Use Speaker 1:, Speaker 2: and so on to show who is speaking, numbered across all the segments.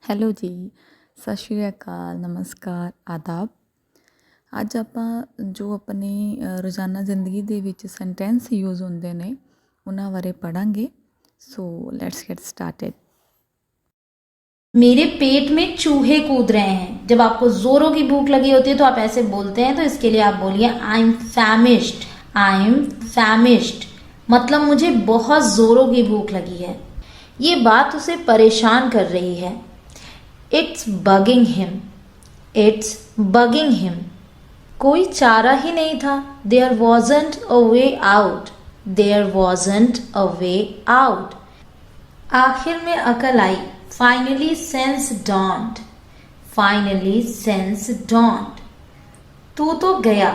Speaker 1: Hello ਜੀ, ਸਤਿ ਸ਼੍ਰੀ ਅਕਾਲ, ਨਮਸਕਾਰ, ਆਦਾਬ। ਅੱਜ ਆਪਾਂ ਜੋ ਆਪਣੇ ਰੋਜ਼ਾਨਾ ਜ਼ਿੰਦਗੀ ਦੇ ਵਿੱਚ ਸੈਂਟੈਂਸ ਯੂਜ਼ ਹੁੰਦੇ ਨੇ ਉਹਨਾਂ ਬਾਰੇ ਪੜ੍ਹਾਂਗੇ। So let's get started.
Speaker 2: मेरे पेट में चूहे कूद रहे हैं। जब आपको जोरों की भूख लगी होती है तो आप ऐसे बोलते हैं, तो इसके लिए आप बोलिए आई एम फैमिश्ड। आई एम फैमिश्ड मतलब मुझे बहुत जोरों की भूख लगी है। ये बात उसे परेशान कर रही है। It's bugging him. It's bugging him. कोई चारा ही नहीं था। There wasn't a way out. There wasn't a way out. आखिर में अकल आई। Finally sense dawned. Finally sense dawned. तू तो गया.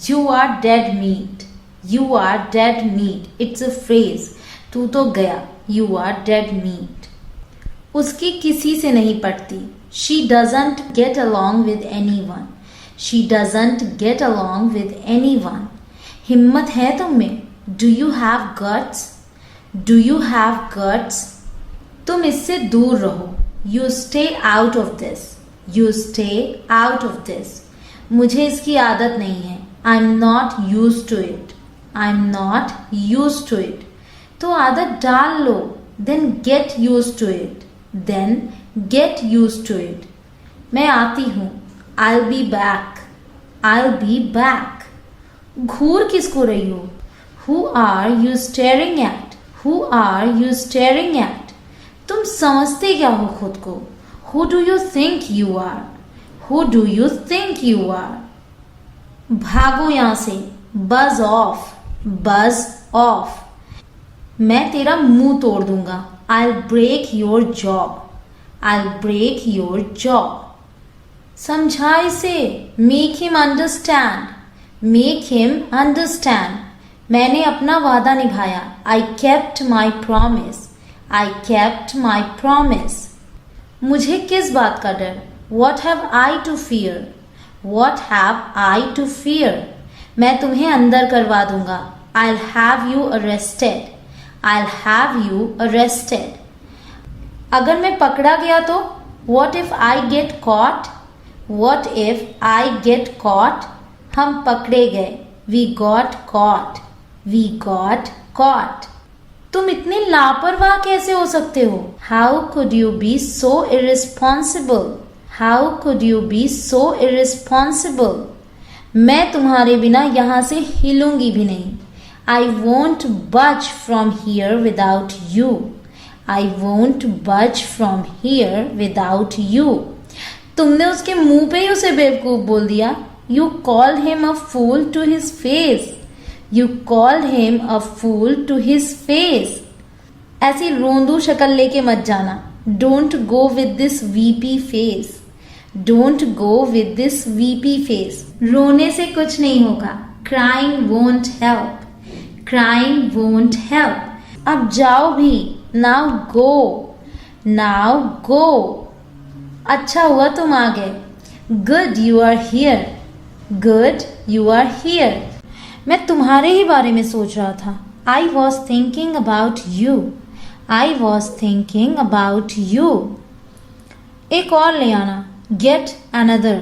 Speaker 2: You are dead meat. You are dead meat. It's a phrase. तू तो गया. You are dead meat. उसकी किसी से नहीं पटती. She doesn't get along with anyone. She doesn't get along with anyone. हिम्मत है तुम में. Do you have guts? Do you have guts? तुम इससे दूर रहो. You stay out of this. You stay out of this. मुझे इसकी आदत नहीं है. I am not use to it. I am not use to it. तो आदत डाल लो. Then get use to it. Then get use to it. मैं आती हूँ. I will be back. I will be back. घूर किसको रही हो? Who are you staring at? Who are you staring eight? तुम समझते क्या हो खुद को? Who do you think you are? Who do you think you are? भागो यहां से. बज ऑफ. बज ऑफ. मैं तेरा मुंह तोड़ दूंगा. I break your job. I break your job. समझा इसे. Make him understand. Make him understand. मैंने अपना वादा निभाया. I kept my promise. I kept my promise. मुझे किस बात का डर? What have I to fear? What have I to fear? मैं तुम्हें अंदर करवा दूंगा. I'll have you arrested. I'll have you arrested. अगर मैं पकड़ा गया तो? What if I get caught? What if I get caught? हम पकड़े गए. We got caught. We got caught. तुम इतने लापरवाह कैसे हो सकते हो? How could you be so irresponsible? How could you be so irresponsible? मैं तुम्हारे बिना यहाँ से हिलूंगी भी नहीं. I won't budge from here without you. I won't budge from here without you. तुमने उसके मुंह पे ही उसे बेवकूफ बोल दिया. You called him a fool to his face. You called him a fool to his face. ऐसी रोंदू शक्ल लेके मत जाना. Don't go with this weepy face. Don't go with this weepy face. रोने से कुछ नहीं होगा. Crying won't help. Crying won't help. अब जाओ भी. Now go. Now go. अच्छा हुआ तुम आ गए. Good you are here. Good you are here. मैं तुम्हारे ही बारे में सोच रहा था. I was thinking about you. I was thinking about you. एक और ले आना. Get another.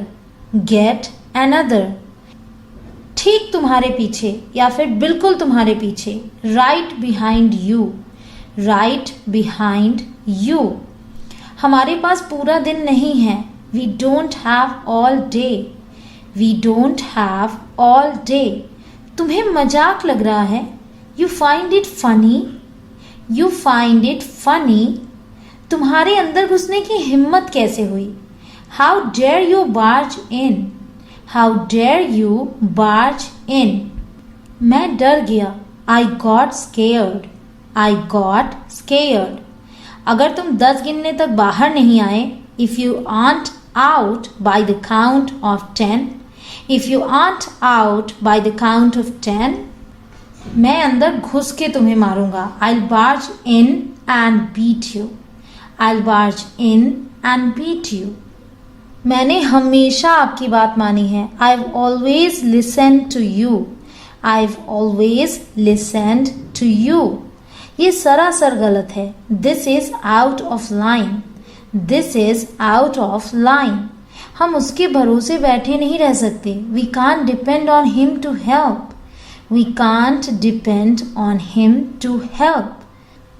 Speaker 2: Get another. ठीक तुम्हारे पीछे या फिर बिल्कुल तुम्हारे पीछे. Right behind you. Right behind you. हमारे पास पूरा दिन नहीं है. We don't have all day. We don't have all day. तुम्हें मजाक लग रहा है. You find it funny. You find it funny. तुम्हारे अंदर घुसने की हिम्मत कैसे हुई? How dare you barge in? How dare you barge in? मैं डर गया. I got scared. I got scared. अगर तुम 10 गिनने तक बाहर नहीं आए, if you aren't out by the count of 10, if you aren't out by the count of 10, मैं अंदर घुस के तुम्हें मारूंगा. I'll barge in and beat you. I'll barge in and beat you. मैंने हमेशा आपकी बात मानी है. I've always listened to you. I've always listened to you. ये सरासर गलत है. This is out of line. This is out of line. हम उसके भरोसे बैठे नहीं रह सकते। We can't depend on him to help. We can't depend on him to help.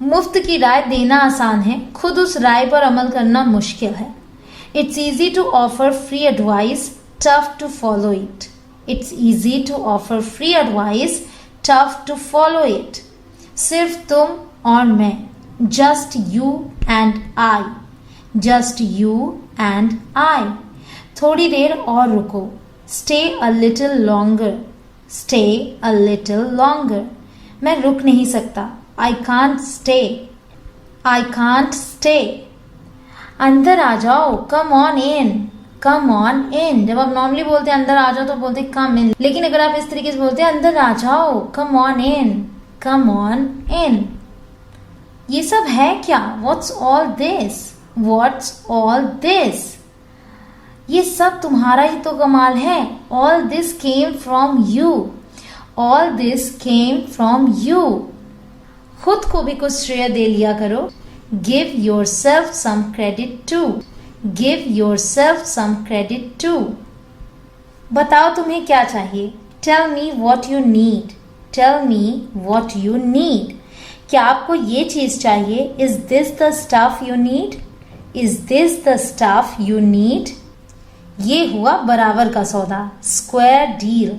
Speaker 2: मुफ्त की राय देना आसान है, खुद उस राय पर अमल करना मुश्किल है। It's easy to offer free advice, tough to follow it. It's easy to offer free advice, tough to follow it. सिर्फ तुम और मैं, just you and I, just you and I. थोड़ी देर और रुको, stay a little longer, stay a little longer. मैं रुक नहीं सकता, I can't stay, I can't stay. अंदर आ जाओ, come on in, come on in. जब आप नॉर्मली बोलते हैं अंदर आ जाओ तो बोलते कम इन, लेकिन अगर आप इस तरीके से बोलते हैं अंदर आ जाओ, come on in, come on in. ये सब है क्या? What's all this, what's all this? ये सब तुम्हारा ही तो कमाल है। All this came from you, all this came from you. खुद को भी कुछ श्रेय दे लिया करो। Give yourself some credit too, give yourself some credit too. बताओ तुम्हें क्या चाहिए? Tell me what you need, tell me what you need. क्या आपको ये चीज चाहिए? Is this the stuff you need, is this the stuff you need. ये हुआ बराबर का सौदा, स्क्वायर डील,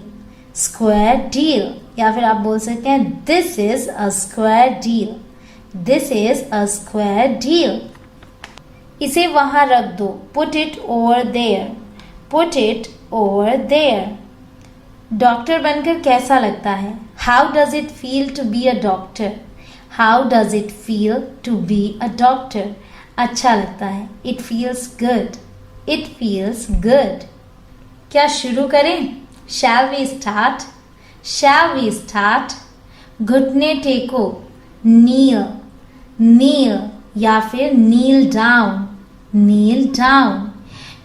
Speaker 2: स्क्वायर डील। या फिर आप बोल सकते हैं this is a square deal, this is a square deal. इसे वहां रख दो, put it over there, put it over there. Doctor बनकर कैसा लगता है? How does it feel to be a doctor, how does it feel to be a doctor. अच्छा लगता है, it feels good, it feels good. क्या शुरू करें? Shall we start, shall we start. घुटने टेको, नील, नील। या फिर नील डाउन, नील डाउन।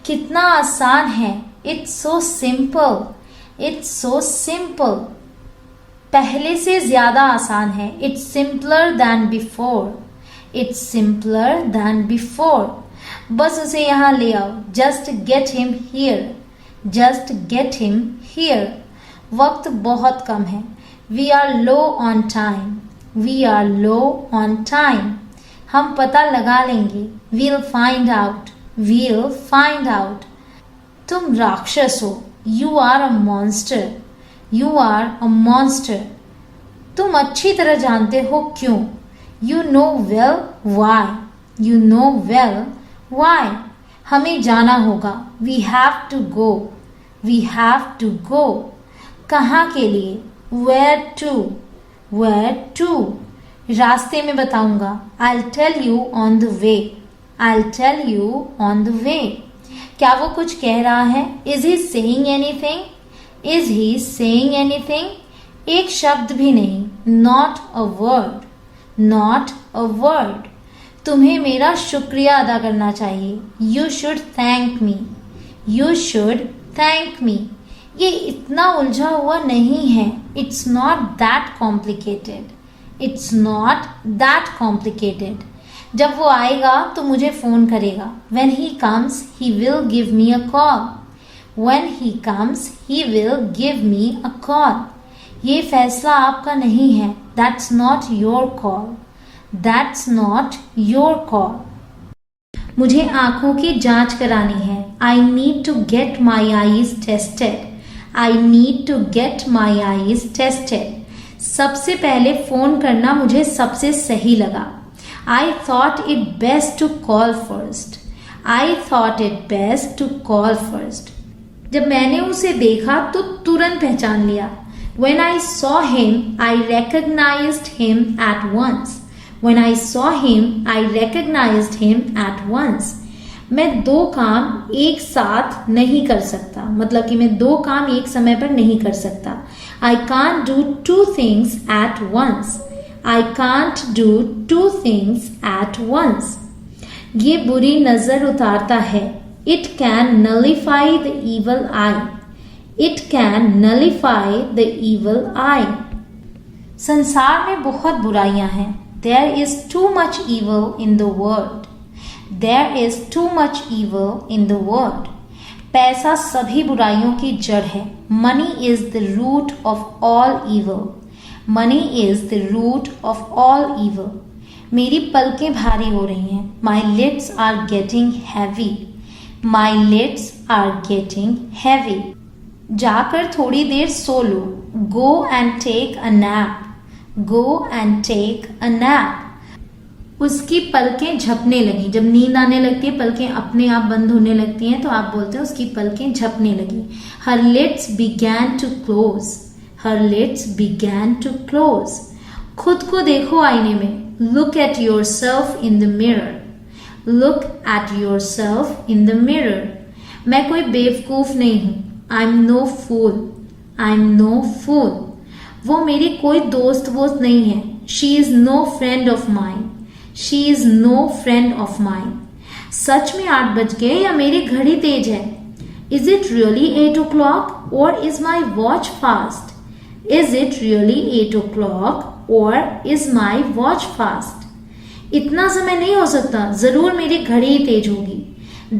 Speaker 2: कितना आसान है, it's so simple, it's so simple. पहले से ज्यादा आसान है, it's simpler than before, it's simpler than before. बस उसे यहां ले आओ, just get him here, just get him here. वक्त बहुत कम है, we are low on time, we are low on time. हम पता लगा लेंगे, we'll find out, we'll find out. तुम राक्षस हो, you are a monster, you are a monster. तुम अच्छी तरह जानते हो क्यों, you know well why, you know well why. हमें जाना होगा, we have to go, we have to go. कहाँ के लिए? Where to, where to. रास्ते में बताऊंगा, I tell you on the way, I tell you on the way. क्या वो कुछ कह रहा है? Is he saying anything, is he saying anything. एक शब्द भी नहीं, not a word, not a word. तुम्हें मेरा शुक्रिया अदा करना चाहिए, you should thank me, you should thank me. ये इतना उलझा हुआ नहीं है, it's not that complicated, it's not that complicated. जब वो आएगा तो मुझे फोन करेगा, when he comes he will give me a call, when he comes he will give me a call। ये फैसला आपका नहीं है, that's not your call, that's not your call। मुझे आंखों की जांच करानी है, I need to get my eyes tested, I need to get my eyes tested। सबसे पहले फोन करना मुझे सबसे सही लगा, I thought it best to call first, I thought it best to call first। जब मैंने उसे देखा तो तुरंत पहचान लिया, when I saw him I recognized him at once, when I saw him I recognized him at once। मैं दो काम एक साथ नहीं कर सकता, मतलब कि मैं दो काम एक समय पर नहीं कर सकता। I can't do two things at once, I can't do two things at once। ये बुरी नजर उतारता है, it can nullify the evil eye, it can nullify the evil eye। संसार में बहुत बुराइयां हैं, there is too much evil in the world, There is too much evil in the world. पैसा सभी बुराइयों की जड़ है. Money is the root of all evil. Money is the root of all evil. मेरी पलकें भारी हो रही हैं. My lids are getting heavy. My lids are getting heavy. जाकर थोड़ी देर सो लो. Go and take a nap. Go and take a nap. उसकी पलकें झपने लगी. जब नींद आने लगती है पलकें अपने आप बंद होने लगती हैं तो आप बोलते हैं उसकी पलकें झपने लगी. Her lids began to close. Her lids began to close. खुद को देखो आईने में. Look at yourself in the mirror. Look at yourself in the mirror. मैं कोई बेवकूफ नहीं हूं. I'm no fool. I'm no fool. वो मेरी कोई दोस्त वोस्त नहीं है. She is no friend of mine. She is no friend of mine. सच में 8 बज गए या मेरी घड़ी तेज है? Is it really 8 o'clock or is my watch fast? Is it really 8 o'clock or is my watch fast? इतना समय नहीं हो सकता. जरूर मेरी घड़ी तेज होगी.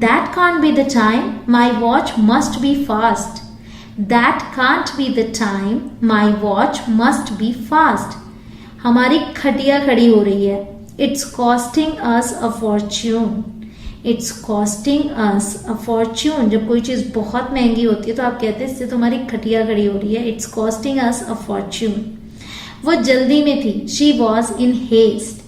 Speaker 2: That can't be the time. My watch must be fast. That can't be the time. My watch must be fast. हमारी खटिया खड़ी हो रही है. It's costing us a fortune. It's costing us a fortune. जब कोई चीज़ बहुत महंगी होती है तो आप कहते हैं इससे तुम्हारी खटिया खड़ी हो रही है. It's costing us a fortune. वो जल्दी में थी. She was in haste.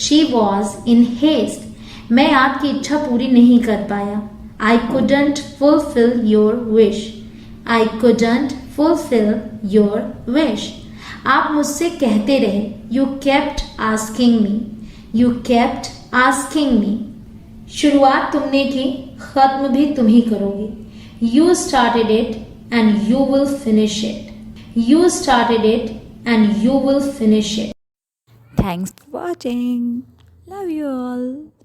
Speaker 2: She was in haste. मैं आपकी इच्छा पूरी नहीं कर पाया. I couldn't fulfill your wish. I couldn't fulfill your wish. आप मुझसे कहते रहे. You kept asking me. You kept asking me. शुरुआत तुमने की, खत्म भी तुम ही करोगे. You started it and you will finish it. You started it and you will finish it.
Speaker 1: Thanks for watching. Love you all.